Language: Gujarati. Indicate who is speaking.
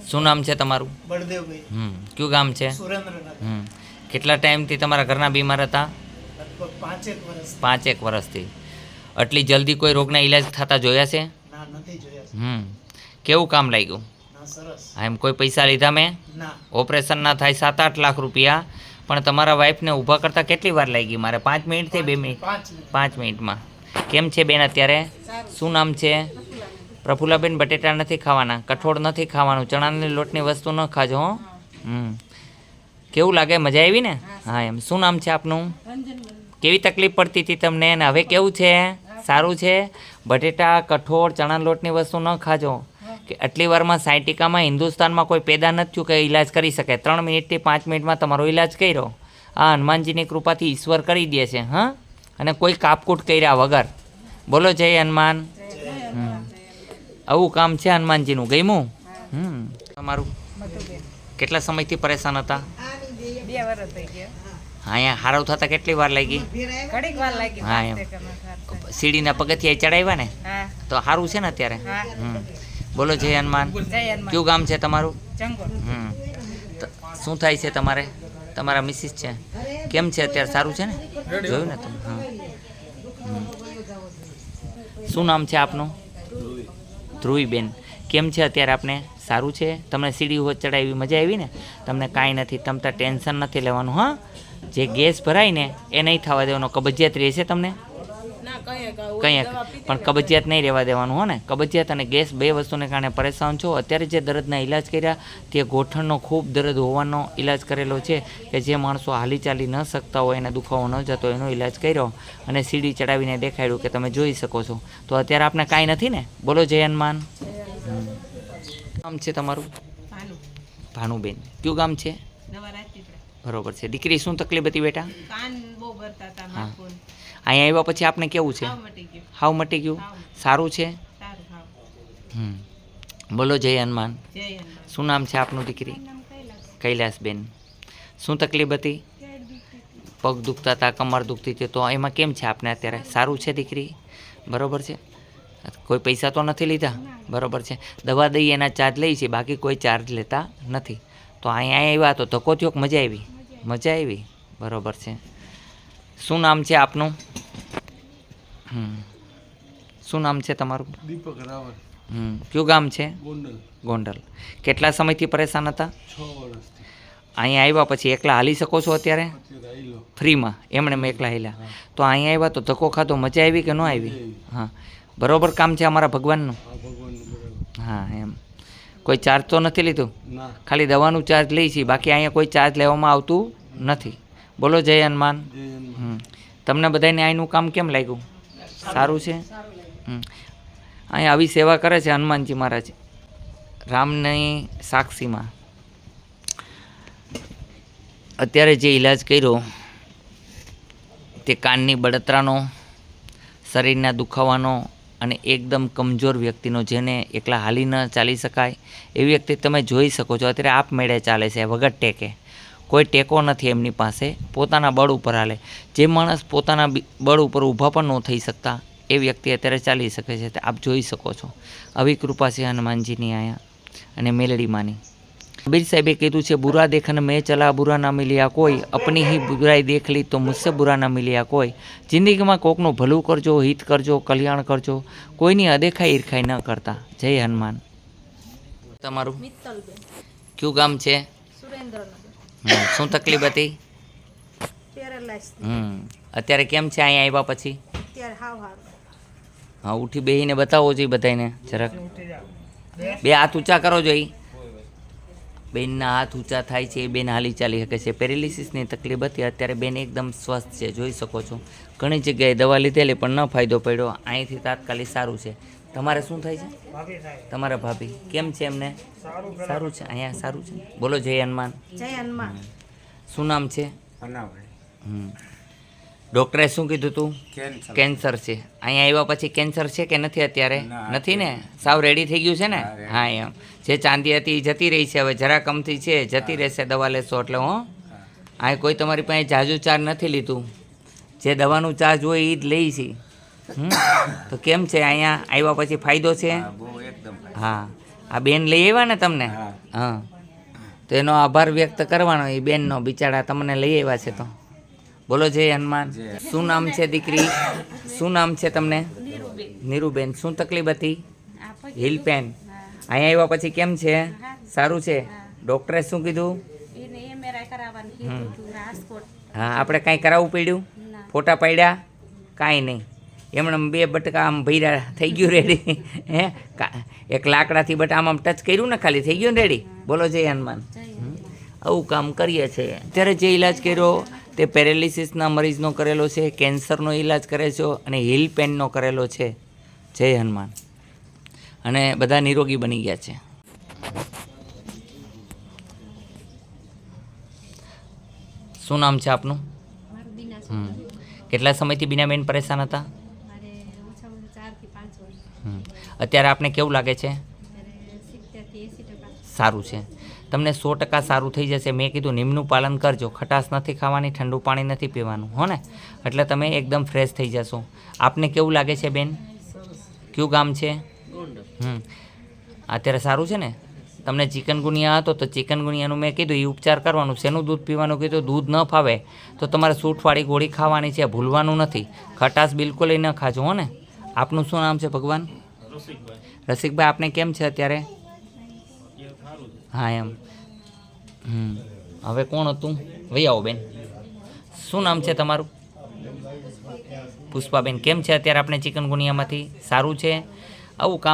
Speaker 1: શું નામ છે તમારું?
Speaker 2: બળદેવભાઈ.
Speaker 1: કયું ગામ છે?
Speaker 2: સુરેન્દ્રનગર.
Speaker 1: કેટલા ટાઈમથી તમારા ઘરના બીમાર હતા?
Speaker 2: લગભગ 5 વર્ષ.
Speaker 1: 5 વર્ષથી. આટલી જલ્દી કોઈ રોગના ઈલાજ થતા જોયા છે?
Speaker 2: ના, નથી જોયા.
Speaker 1: કેવું કામ લાગ્યું?
Speaker 2: ના, સરસ.
Speaker 1: હા, એમ કોઈ પૈસા લીધા મેં?
Speaker 2: ના.
Speaker 1: ઓપરેશન ના થાય 7-8 લાખ રૂપિયા, પણ તમારા વાઈફને ઊભા કરતાં કેટલી વાર લાગી? મારે 5 મિનિટથી 2 મિનિટ? 5 મિનિટમાં. કેમ છે બેન અત્યારે? શું નામ છે? પ્રફુલ્લાબેન, બટેટા નથી ખાવાના, કઠોળ નથી ખાવાનું, ચણાની લોટની વસ્તુ ન ખાજો હો. કેવું લાગે? મજા આવી ને? હા એમ. શું નામ છે આપનું? કેવી તકલીફ પડતી હતી તમને અને હવે કેવું છે? સારું છે? બટેટા, કઠોળ, ચણાની લોટની વસ્તુ ન ખાજો. કે આટલી વારમાં સાયટિકામાં હિન્દુસ્તાનમાં કોઈ પેદા નથી થયું કે ઈલાજ કરી શકે. 3 મિનિટથી 5 મિનિટમાં તમારો ઈલાજ કર્યો. આ હનુમાનજીની કૃપાથી ઈશ્વર કરી દે છે. હા, અને કોઈ કાપકૂટ કર્યા વગર. બોલો જય હનુમાન. આવું કામ છે હનુમાનજીનું. ગમ્યું? તમારું? કેટલા સમયથી પરેશાન હતા?
Speaker 3: 2 વર્ષ થઈ ગયા.
Speaker 1: હા, અહીંયા હારવ થતા કેટલી વાર લાગી?
Speaker 3: ઘડીક વાર લાગી.
Speaker 1: હા એમ. સીડીના પગથિયા ચડાવ્યા ને
Speaker 3: હા.
Speaker 1: તો સારું છે ને અત્યારે?
Speaker 3: હા.
Speaker 1: બોલો જય હનુમાન.
Speaker 3: જય હનુમાન.
Speaker 1: કયું ગામ છે તમારું?
Speaker 3: જંગલ.
Speaker 1: શું થાય છે તમારે? તમારા મિસિસ છે, કેમ છે અત્યારે? સારું છે ને? જોયું ને તમે? હા. શું નામ છે આપનું? ધ્રુવીબેન. કેમ છે અત્યારે આપને? સારું છે? તમને સીડી હોત ચડાવી, મજા આવી ને? તમને કાંઈ નથી, તમતા ટેન્શન નથી લેવાનું. હા, જે ગેસ ભરાય ને એ નહીં થવા દેવાનો. કબજિયાત રહેશે તમને? કંઈ પણ કબજિયાત નહીં રહેવા દેવાનું. હો ને? કબજિયાત અને ગેસ 2 વસ્તુને કારણે પરેશાન છો. અત્યારે જે દર્દના ઈલાજ કર્યા તે ગોઠણનો ખૂબ દર્દ હોવાનો ઈલાજ કરેલો છે, કે જે માણસો હાલી ચાલી ન શકતા હોય, એને દુખાવો ન જતો, એનો ઈલાજ કર્યો અને સીડી ચડાવીને દેખાડ્યું કે તમે જોઈ શકો છો. તો અત્યારે આપણે કાંઈ નથી ને? બોલો જય હનુમાન. નામ છે તમારું? ભાનુબેન. કયું ગામ છે? બરોબર છે. દીકરી, શું તકલીફ હતી બેટા? હા. અહીંયા આવ્યા પછી આપને કેવું છે? હાવ મટી ગયું. સારું છે? બોલો જય હનુમાન. શું નામ છે આપનું દીકરી? કૈલાસબેન. શું તકલીફ હતી? પગ દુખતા હતા, કમર દુખતી હતી, તો એમાં કેમ છે આપને અત્યારે? સારું છે દીકરી? બરોબર છે. કોઈ પૈસા તો નથી લીધા? બરોબર છે. દવા દઈ એના ચાર્જ લઈ છે, બાકી કોઈ ચાર્જ લેતા નથી. તો અહીંયા આવ્યા તો ધક્કો થયો કે મજા આવી? મજા આવી. બરોબર છે. શું નામ છે આપનું? શું નામ છે તમારું?
Speaker 4: દીપક રાવલ.
Speaker 1: કયું ગામ છે?
Speaker 4: ગોંડલ.
Speaker 1: ગોંડલ. કેટલા સમયથી પરેશાન હતા?
Speaker 4: 6 વર્ષથી.
Speaker 1: અહીંયા આવ્યા પછી એકલા હાલી શકો છો અત્યારે?
Speaker 4: અત્યારે આયલો.
Speaker 1: ફ્રીમાં એમણે મેં એકલા હાલ્યા. તો અહીંયા આવ્યા તો ધક્કો ખાધો, મજા આવી કે ન આવી? હા. બરોબર કામ છે અમારા ભગવાનનું?
Speaker 4: આ ભગવાનનું બરાબર.
Speaker 1: હા એમ. કોઈ ચાર્જ તો નથી લીધું?
Speaker 4: ના.
Speaker 1: ખાલી દવાનું ચાર્જ લઈ છે, બાકી અહીંયા કોઈ ચાર્જ લેવામાં આવતું નથી. બોલો જય હનુમાન.
Speaker 4: જય હનુમાન.
Speaker 1: તમને બધાને અહીંનું કામ કેમ લાગ્યું? સારું છે? અહીંયા આવી સેવા કરે છે હનુમાનજી મહારાજ રામની સાક્ષીમાં. અત્યારે જે ઈલાજ કર્યો તે કાનની બળતરાનો, શરીરના દુખાવાનો અને એકદમ કમજોર વ્યક્તિનો, જેને એકલા હાલી ન ચાલી શકાય એવી વ્યક્તિ તમે જોઈ શકો છો. અત્યારે આપમેળે ચાલે છે વગર ટેકે. કોઈ ટેકો નથી એમની પાસે, પોતાના બળ ઉપર હાલે. જે માણસ પોતાના બળ ઉપર ઊભા પણ ન થઈ શકતા એ વ્યક્તિ અત્યારે ચાલી શકે છે. આપ જોઈ શકો છો. આવી કૃપા છે હનુમાનજીની અહીંયા અને મેલડીમાંની. કબીર સાહેબે કીધું છે, બુરા દેખન મેં ચલા બુરા ના મિલ્યા કોઈ, અપની હી બુરાઈ દેખ લી તો મુझसे બુરા ના મિલ્યા કોઈ. જિંદગીમાં કોકનું ભલું કરજો, હિત કરજો, કલ્યાણ કરજો, કોઈની અદેખાઈ ઈર્ખાઈ ન કરતા. જય હનુમાન. તમારું?
Speaker 3: મિત્તલબેન.
Speaker 1: કયું ગામ છે?
Speaker 3: સુરેન્દ્રનગર.
Speaker 1: શું તકલીફ હતી?
Speaker 3: પેરેલાઇઝ.
Speaker 1: અત્યારે કેમ છે અહીંયા આવ્યા પછી?
Speaker 3: અત્યારે હાવ હારું.
Speaker 1: હા, ઉઠી બેહીને બતાવો જોઈએ બધાને જરાક. 2 હાથ ઊંચા કરો જોઈએ. બેનના હાથ ઊંચા થાય છે, એ બેન હાલી ચાલી શકે છે. પેરેલિસિસની તકલીફ હતી, અત્યારે બેન એકદમ સ્વસ્થ છે, જોઈ શકો છો. ઘણી જગ્યાએ દવા લીધેલી પણ ન ફાયદો પડ્યો. અહીંથી તાત્કાલિક સારું છે. તમારે શું થાય છે? તમારા ભાભી. કેમ છે એમને? સારું છે. અહીંયા સારું છે. બોલો જય હનુમાન.
Speaker 3: જય હનુમાન.
Speaker 1: શું નામ છે? ડૉક્ટરે શું કીધું હતું? કેન્સર છે. અહીંયા આવ્યા પછી કેન્સર છે કે નથી અત્યારે? નથી ને? સાવ રેડી થઈ ગયું છે ને? હા એમ. જે ચાંદી હતી એ જતી રહી છે, હવે જરા કમથી છે, જતી રહેશે દવા લેશો એટલે. આ કોઈ તમારી પાસે જાજુ ચાર્જ નથી લીધું. જે દવાનું ચાર્જ હોય એ જ લઈ છે. તો કેમ છે અહીંયા આવ્યા પછી ફાયદો છે? હા. આ બેન લઈ આવ્યા ને તમને? હા તો એનો આભાર વ્યક્ત કરવાનો એ બેનનો, બિચારા તમને લઈ આવ્યા છે તો બોલો જય હનુમાન. શું નામ છે દીકરી, શું નામ છે તમને? નીરુબેન. શું તકલીફ હતી? Heel pain. અહીંયા આવ્યા પછી કેમ છે? સારું છે? ડૉક્ટરે શું કીધું? હા આપણે કાંઈ કરાવવું પડ્યું? ફોટા પાડ્યા? કાંઈ નહીં, એમણે 2 બટકા આમ ભર્યા, થઈ ગયું રેડી. હે એક લાકડાથી બટ આમ ટચ કર્યું ને ખાલી થઈ ગયું ને રેડી. બોલો જય હનુમાન. આવું કામ કરીએ છીએ. અત્યારે જે ઈલાજ કર્યો તે પેરેલિસિસના મરીઝનો કરેલો છે, કેન્સરનો ઈલાજ કરે છે અને હિલ પેનનો કરેલો છે. જય હનુમાન. અને બધા નિરોગી બની ગયા છે. શું નામ છે આપનું? કેટલા સમયથી બીનાબેન પરેશાન હતા? અત્યારે આપને કેવું લાગે છે? સારું છે. તમને 100% સારું થઈ જશે. મેં કીધું નિયમનું પાલન કરજો, ખટાશ નથી ખાવાની, ઠંડુ પાણી નથી પીવાનું, હો ને, એટલે તમે એકદમ ફ્રેશ થઈ જશો. આપને કેવું લાગે છે બેન? કયું ગામ છે? અત્યારે સારું છે ને? તમને ચિકનગુનિયા હતો તો ચિકનગુનિયાનું મેં કીધું એ ઉપચાર કરવાનું. શેનું દૂધ પીવાનું કીધું? દૂધ ન ફાવે તો તમારે સૂંઠવાળી ગોળી ખાવાની છે, ભૂલવાનું નથી. ખટાશ બિલકુલ ન ખાજો, હો ને. આપનું શું નામ છે ભગવાન? રસિકભાઈ. આપને કેમ છે અત્યારે? હા એમ. હવે કોણ હતું? વહી આવો બેન. શું નામ છે તમારું? પુષ્પાબેન. કેમ છે અત્યારે આપણે ચિકનગુનિયામાંથી? સારું છે? આવું કામ